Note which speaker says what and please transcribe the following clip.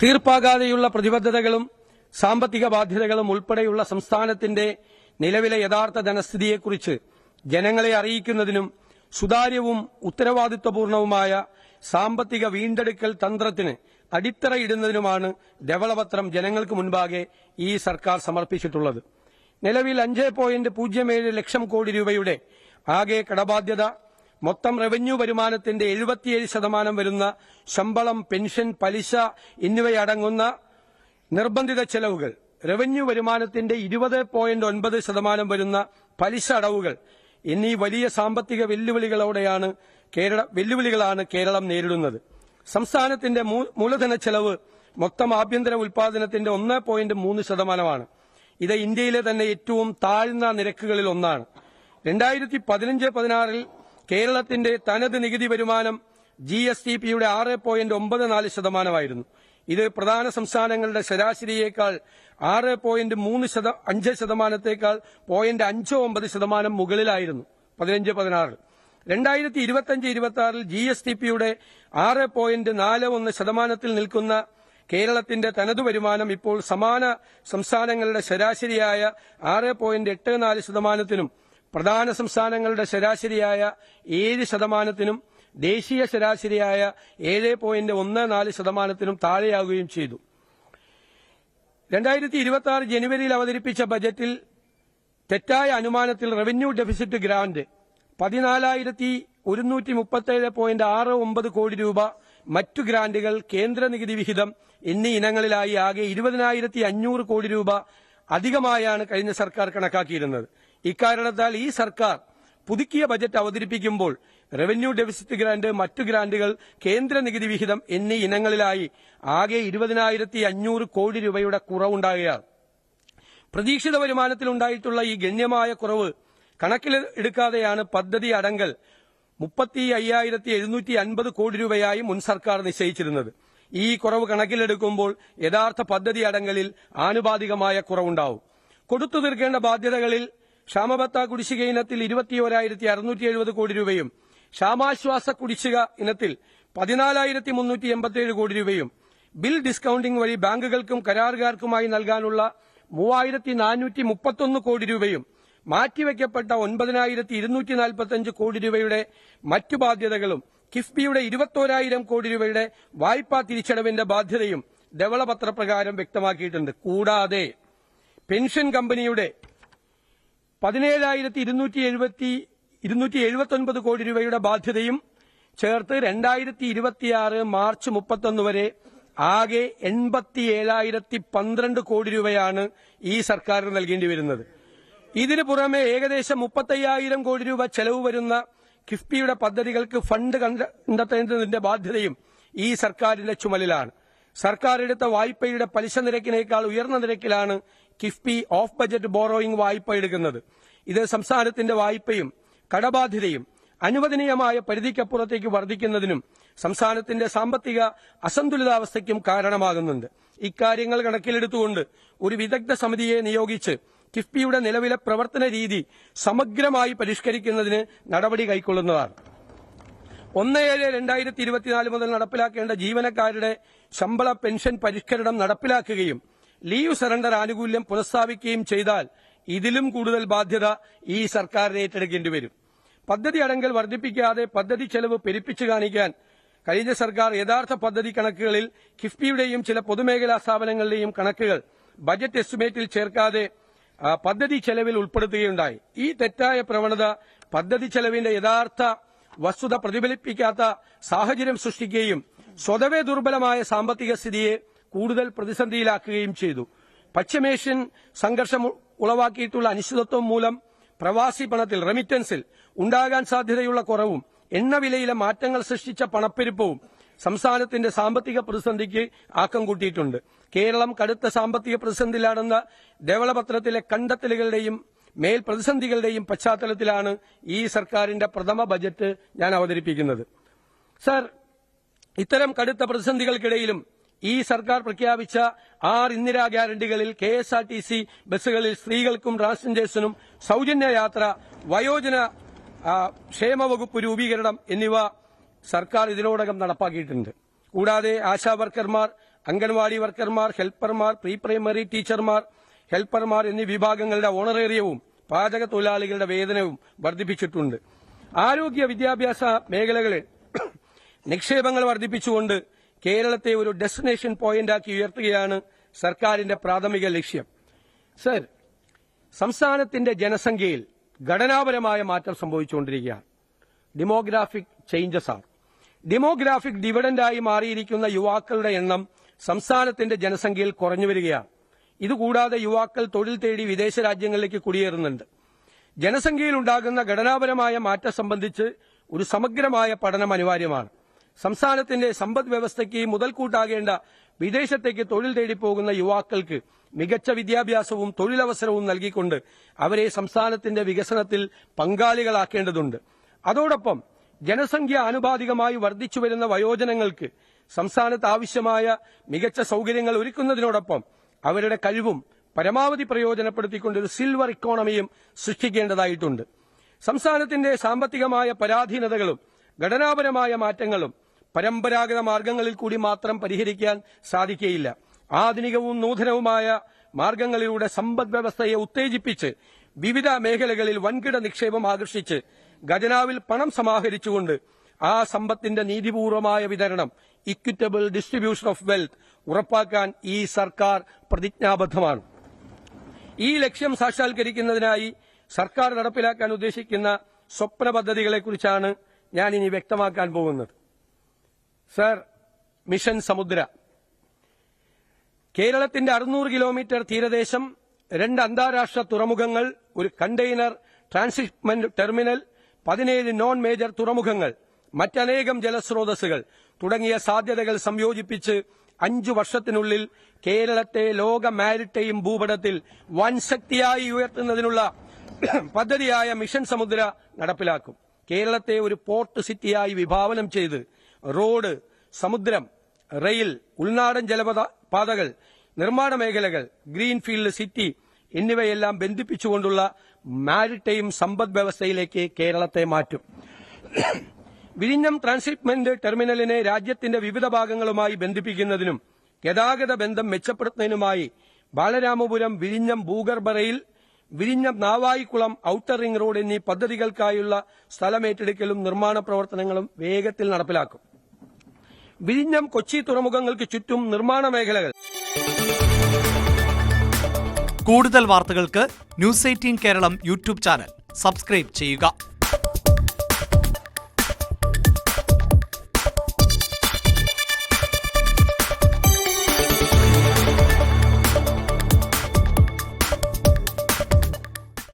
Speaker 1: തീർപ്പാകാതെയുള്ള പ്രതിബദ്ധതകളും സാമ്പത്തിക ബാധ്യതകളും ഉൾപ്പെടെയുള്ള സംസ്ഥാനത്തിന്റെ നിലവിലെ യഥാർത്ഥ ധനസ്ഥിതിയെക്കുറിച്ച് ജനങ്ങളെ അറിയിക്കുന്നതിനും സുതാര്യവും ഉത്തരവാദിത്വപൂർണവുമായ സാമ്പത്തിക വീണ്ടെടുക്കൽ തന്ത്രത്തിന് അടിത്തറയിടുന്നതിനുമാണ് ധവളപത്രം ജനങ്ങൾക്ക് മുൻപാകെ ഈ സർക്കാർ സമർപ്പിച്ചിട്ടുള്ളത്. നിലവിൽ 5.07 ലക്ഷം കോടി രൂപയുടെ ആകെ കടബാധ്യത, മൊത്തം റവന്യൂ വരുമാനത്തിന്റെ 77% വരുന്ന ശമ്പളം, പെൻഷൻ, പലിശ എന്നിവയടങ്ങുന്ന നിർബന്ധിത ചെലവുകൾ, റവന്യൂ വരുമാനത്തിന്റെ 20.9% വരുന്ന പലിശ അടവുകൾ എന്നീ വലിയ സാമ്പത്തിക വെല്ലുവിളികളാണ് കേരളം നേരിടുന്നത്. സംസ്ഥാനത്തിന്റെ മൂലധന ചെലവ് മൊത്തം ആഭ്യന്തര ഉൽപാദനത്തിന്റെ 1.3%. ഇത് ഇന്ത്യയിലെ തന്നെ ഏറ്റവും താഴ്ന്ന നിരക്കുകളിൽ ഒന്നാണ്. 2015-16 കേരളത്തിന്റെ തനത് നികുതി വരുമാനം GSTPയുടെ 6.94%. ഇത് പ്രധാന സംസ്ഥാനങ്ങളുടെ ശരാശരിയേക്കാൾ 6.35%, 0.59% മുകളിലായിരുന്നു 15-16. 2025-26 GSTPയുടെ 6.41% നിൽക്കുന്ന കേരളത്തിന്റെ തനതു വരുമാനം ഇപ്പോൾ സമാന സംസ്ഥാനങ്ങളുടെ ശരാശരിയായ 6.84%, പ്രധാന സംസ്ഥാനങ്ങളുടെ ശരാശരിയായ 7%, ദേശീയ ശരാശരിയായ 7.14% താഴെയാകുകയും ചെയ്തു. 2026 ജനുവരിയിൽ അവതരിപ്പിച്ച ബജറ്റിൽ തെറ്റായ അനുമാനത്തിൽ റവന്യൂ ഡെഫിസിറ്റ് ഗ്രാന്റ് 14,137.69 കോടി രൂപ, മറ്റു ഗ്രാന്റുകൾ, കേന്ദ്ര നികുതി വിഹിതം എന്നീ ഇനങ്ങളിലായി ആകെ 20,500 കോടി രൂപ അധികമായാണ് കഴിഞ്ഞ സർക്കാർ കണക്കാക്കിയിരുന്നത്. ഇക്കാരണത്താൽ ഈ സർക്കാർ പുതുക്കിയ ബജറ്റ് അവതരിപ്പിക്കുമ്പോൾ റവന്യൂ ഡെഫിസിറ്റ് ഗ്രാന്റ്, മറ്റു ഗ്രാന്റുകൾ, കേന്ദ്ര നികുതി വിഹിതം എന്നീ ഇനങ്ങളിലായി ആകെ 20,500 കോടി രൂപയുടെ കുറവുണ്ടാകുകയാണ്. പ്രതീക്ഷിത വരുമാനത്തിലുണ്ടായിട്ടുള്ള ഈ ഗണ്യമായ കുറവ് കണക്കിലെടുക്കാതെയാണ് പദ്ധതി അടങ്കൽ 35,750 കോടി രൂപയായി മുൻ സർക്കാർ നിശ്ചയിച്ചിരുന്നത്. ഈ കുറവ് കണക്കിലെടുക്കുമ്പോൾ യഥാർത്ഥ പദ്ധതി അടങ്കലിൽ ആനുപാതികമായ കുറവുണ്ടാവും. കൊടുത്തു തീർക്കേണ്ട ബാധ്യതകളിൽ ക്ഷാമബത്ത കുടിശ്ശിക ഇനത്തിൽ 21,670 കോടി രൂപയും, ക്ഷാമാശ്വാസ കുടിശ്ശിക ഇനത്തിൽ 14,387 കോടി രൂപയും, ബിൽ ഡിസ്കൌണ്ടിംഗ് വഴി ബാങ്കുകൾക്കും കരാറുകാർക്കുമായി നൽകാനുള്ള 3,431 കോടി രൂപയും, മാറ്റിവെക്കപ്പെട്ട 9,245 കോടി രൂപയുടെ മറ്റു ബാധ്യതകളും, കിഫ്ബിയുടെ 21,000 കോടി രൂപയുടെ വായ്പാ തിരിച്ചടവിന്റെ ബാധ്യതയും ധവളപത്രപ്രകാരം വ്യക്തമാക്കിയിട്ടുണ്ട്. കൂടാതെ പെൻഷൻ കമ്പനിയുടെ 17,279 കോടി രൂപയുടെ ബാധ്യതയും ചേർത്ത് 2026 മാർച്ച് 31 വരെ ആകെ 87,012 കോടി രൂപയാണ് ഈ സർക്കാരിന് നൽകേണ്ടി വരുന്നത്. ഇതിനു പുറമെ ഏകദേശം 35,000 കോടി രൂപ ചെലവ് വരുന്ന കിഫ്ബിയുടെ പദ്ധതികൾക്ക് ഫണ്ട് കണ്ടെത്തേണ്ടതിന്റെ ബാധ്യതയും ഈ സർക്കാരിന്റെ ചുമലിലാണ്. സർക്കാർ എടുത്ത വായ്പയുടെ പലിശ നിരക്കിനേക്കാൾ ഉയർന്ന നിരക്കിലാണ് കിഫ്ബി ഓഫ് ബജറ്റ് ബോറോയിംഗ് വായ്പ എടുക്കുന്നത്. ഇത് സംസ്ഥാനത്തിന്റെ വായ്പയും കടബാധ്യതയും അനുവദനീയമായ പരിധിക്കപ്പുറത്തേക്ക് വർദ്ധിക്കുന്നതിനും സംസ്ഥാനത്തിന്റെ സാമ്പത്തിക അസന്തുലിതാവസ്ഥയ്ക്കും കാരണമാകുന്നുണ്ട്. ഇക്കാര്യങ്ങൾ കണക്കിലെടുത്തുകൊണ്ട് ഒരു വിദഗ്ധ സമിതിയെ നിയോഗിച്ച് കിഫ്ബിയുടെ നിലവിലെ പ്രവർത്തന രീതി സമഗ്രമായി പരിഷ്കരിക്കുന്നതിന് നടപടി കൈക്കൊള്ളുന്നതാണ്. 1/7/2024 മുതൽ നടപ്പിലാക്കേണ്ട ജീവനക്കാരുടെ ശമ്പള പെൻഷൻ പരിഷ്കരണം നടപ്പിലാക്കുകയും ലീവ് സറണ്ടർ ആനുകൂല്യം പുനഃസ്ഥാപിക്കുകയും ചെയ്താൽ ഇതിലും കൂടുതൽ ബാധ്യത ഈ സർക്കാരിന് ഏറ്റെടുക്കേണ്ടി വരും. പദ്ധതി അടങ്കൽ വർദ്ധിപ്പിക്കാതെ പദ്ധതി ചെലവ് പെരുപ്പിച്ചു കാണിക്കാൻ കഴിഞ്ഞ സർക്കാർ യഥാർത്ഥ പദ്ധതി കണക്കുകളിൽ കിഫ്ബിയുടെയും ചില പൊതുമേഖലാ സ്ഥാപനങ്ങളുടെയും കണക്കുകൾ ബജറ്റ് എസ്റ്റിമേറ്റിൽ ചേർക്കാതെ പദ്ധതി ചെലവിൽ ഉൾപ്പെടുത്തുകയുണ്ടായി. ഈ തെറ്റായ പ്രവണത പദ്ധതി ചെലവിന്റെ യഥാർത്ഥ വസ്തുത പ്രതിഫലിപ്പിക്കാത്ത സാഹചര്യം സൃഷ്ടിക്കുകയും സ്വതവേ ദുർബലമായ സാമ്പത്തിക സ്ഥിതിയെ കൂടുതൽ പ്രതിസന്ധിയിലാക്കുകയും ചെയ്തു. പശ്ചിമേഷ്യൻ സംഘർഷം ഉളവാക്കിയിട്ടുള്ള അനിശ്ചിതത്വം മൂലം പ്രവാസി പണത്തിൽ, റെമിറ്റൻസിൽ ഉണ്ടാകാൻ സാധ്യതയുള്ള കുറവും എണ്ണവിലയിലെ മാറ്റങ്ങൾ സൃഷ്ടിച്ച പണപ്പെരുപ്പവും സംസ്ഥാനത്തിന്റെ സാമ്പത്തിക പ്രതിസന്ധിക്ക് ആക്കം കൂട്ടിയിട്ടുണ്ട്. കേരളം കടുത്ത സാമ്പത്തിക പ്രതിസന്ധിയിലാണെന്ന ധവളപത്രത്തിലെ കണ്ടെത്തലുകളുടെയും മേൽ പ്രതിസന്ധികളുടെയും പശ്ചാത്തലത്തിലാണ് ഈ സർക്കാരിന്റെ പ്രഥമ ബജറ്റ് ഞാൻ അവതരിപ്പിക്കുന്നത്. സർ, ഇത്തരം കടുത്ത പ്രതിസന്ധികൾക്കിടയിലും ഈ സർക്കാർ പ്രഖ്യാപിച്ച 6 ഇന്ദിരാ ഗ്യാരണ്ടികളിൽ KSRTC ബസ്സുകളിൽ സ്ത്രീകൾക്കും ട്രാൻസ്ജെൻഡേഴ്സിനും സൌജന്യ യാത്ര, വയോജന ക്ഷേമ വകുപ്പ് രൂപീകരണം എന്നിവ സർക്കാർ ഇതിനോടകം നടപ്പാക്കിയിട്ടുണ്ട്. കൂടാതെ ആശാ വർക്കർമാർ, അംഗൻവാടി വർക്കർമാർ, ഹെൽപ്പർമാർ, പ്രീ പ്രൈമറി ടീച്ചർമാർ, ഹെൽപ്പർമാർ എന്നീ വിഭാഗങ്ങളുടെ ഓണറേറിയവും പാചക തൊഴിലാളികളുടെ വേതനവും വർദ്ധിപ്പിച്ചിട്ടുണ്ട്. ആരോഗ്യ വിദ്യാഭ്യാസ മേഖലകളിൽ നിക്ഷേപങ്ങൾ വർദ്ധിപ്പിച്ചുകൊണ്ട് കേരളത്തെ ഒരു ഡെസ്റ്റിനേഷൻ പോയിന്റാക്കി ഉയർത്തുകയാണ് സർക്കാരിന്റെ പ്രാഥമിക ലക്ഷ്യം. സർ, സംസ്ഥാനത്തിന്റെ ജനസംഖ്യയിൽ ഘടനാപരമായ മാറ്റം സംഭവിച്ചുകൊണ്ടിരിക്കുകയാണ്. ഡെമോഗ്രാഫിക് ചേഞ്ചസ് ആണ്. ഡെമോഗ്രാഫിക് ഡിവിഡന്റായി മാറിയിരിക്കുന്ന യുവാക്കളുടെ എണ്ണം സംസ്ഥാനത്തിന്റെ ജനസംഖ്യയിൽ കുറഞ്ഞു വരികയാണ്. ഇതുകൂടാതെ യുവാക്കൾ തൊഴിൽ തേടി വിദേശ രാജ്യങ്ങളിലേക്ക് കുടിയേറുന്നുണ്ട്. ജനസംഖ്യയിൽ ഉണ്ടാകുന്ന ഘടനാപരമായ മാറ്റം സംബന്ധിച്ച് ഒരു സമഗ്രമായ പഠനം അനിവാര്യമാണ്. സംസ്ഥാനത്തിന്റെ സമ്പദ് വ്യവസ്ഥയ്ക്ക് മുതൽക്കൂട്ടാകേണ്ട വിദേശത്തേക്ക് തൊഴിൽ തേടി പോകുന്ന യുവാക്കൾക്ക് മികച്ച വിദ്യാഭ്യാസവും തൊഴിലവസരവും നൽകിക്കൊണ്ട് അവരെ സംസ്ഥാനത്തിന്റെ വികസനത്തിൽ പങ്കാളികളാക്കേണ്ടതുണ്ട്. അതോടൊപ്പം ജനസംഖ്യ ആനുപാതികമായി വർദ്ധിച്ചുവരുന്ന വയോജനങ്ങൾക്ക് സംസ്ഥാനത്ത് ആവശ്യമായ മികച്ച സൌകര്യങ്ങൾ ഒരുക്കുന്നതിനോടൊപ്പം അവരുടെ കഴിവും പരമാവധി പ്രയോജനപ്പെടുത്തിക്കൊണ്ട് ഒരു സിൽവർ ഇക്കോണമിയും സൃഷ്ടിക്കേണ്ടതായിട്ടുണ്ട്. സംസ്ഥാനത്തിന്റെ സാമ്പത്തികമായ പരാധീനതകളും ഘടനാപരമായ മാറ്റങ്ങളും പരമ്പരാഗത മാർഗങ്ങളിൽ കൂടി മാത്രം പരിഹരിക്കാൻ സാധിക്കുകയില്ല. ആധുനികവും നൂതനവുമായ മാർഗങ്ങളിലൂടെ സമ്പദ് വ്യവസ്ഥയെ ഉത്തേജിപ്പിച്ച് വിവിധ മേഖലകളിൽ വൻകിട നിക്ഷേപം ആകർഷിച്ച് ഖജനാവിൽ പണം സമാഹരിച്ചുകൊണ്ട് ആ സമ്പത്തിന്റെ നീതിപൂർവമായ വിതരണം, ഇക്വിറ്റബിൾ ഡിസ്ട്രിബ്യൂഷൻ ഓഫ് വെൽത്ത് ഉറപ്പാക്കാൻ ഈ സർക്കാർ പ്രതിജ്ഞാബദ്ധമാണ്. ഈ ലക്ഷ്യം സാക്ഷാത്കരിക്കുന്നതിനായി സർക്കാർ നടപ്പിലാക്കാൻ ഉദ്ദേശിക്കുന്ന സ്വപ്ന പദ്ധതികളെക്കുറിച്ചാണ് ഞാൻ ഇനി വ്യക്തമാക്കാൻ പോകുന്നത്. സർ, മിഷൻ സമുദ്ര. കേരളത്തിന്റെ 600 കിലോമീറ്റർ തീരദേശം, 2 അന്താരാഷ്ട്ര തുറമുഖങ്ങൾ, ഒരു container transshipment terminal, 17 non major തുറമുഖങ്ങൾ, മറ്റനേകം ജലസ്രോതസ്സുകൾ തുടങ്ങിയ സാധ്യതകൾ സംയോജിപ്പിച്ച് 5 വർഷത്തിനുള്ളിൽ കേരളത്തെ ലോക മാരിടൈം ഭൂപടത്തിൽ വൻ ശക്തിയായി ഉയർത്തുന്നതിനുള്ള പദ്ധതിയായ മിഷൻ സമുദ്ര നടപ്പിലാക്കും. കേരളത്തെ ഒരു പോർട്ട് സിറ്റിയായി വിഭാവനം ചെയ്ത് റോഡ്, സമുദ്രം, റെയിൽ, ഉൾനാടൻ ജലപാതകൾ, നിർമ്മാണ മേഖലകൾ, ഗ്രീൻഫീൽഡ് സിറ്റി എന്നിവയെല്ലാം ബന്ധിപ്പിച്ചുകൊണ്ടുള്ള മാരിടൈം സമ്പദ് വ്യവസ്ഥയിലേക്ക് കേരളത്തെ മാറ്റും. വിഴിഞ്ഞം ട്രാൻസ്ഷിപ്മെന്റ് ടെർമിനലിനെ രാജ്യത്തിന്റെ വിവിധ ഭാഗങ്ങളുമായി ബന്ധിപ്പിക്കുന്നതിനും ഗതാഗത ബന്ധം മെച്ചപ്പെടുത്തുന്നതിനുമായി ബാലരാമപുരം വിഴിഞ്ഞം ഭൂഗർഭ റെയിൽ, വിഴിഞ്ഞം നാവായിക്കുളം ഔട്ടർ റിംഗ് റോഡ് എന്നീ പദ്ധതികൾക്കായുള്ള സ്ഥലമേറ്റെടുക്കലും നിർമ്മാണ പ്രവർത്തനങ്ങളും വേഗത്തിൽ നടപ്പിലാക്കും. വിഴിഞ്ഞം, കൊച്ചി തുറമുഖങ്ങൾക്ക് ചുറ്റും നിർമ്മാണ മേഖലകൾ.
Speaker 2: കൂടുതൽ വാർത്തകൾക്ക് news 18 Keralam YouTube channel subscribe ചെയ്യുക.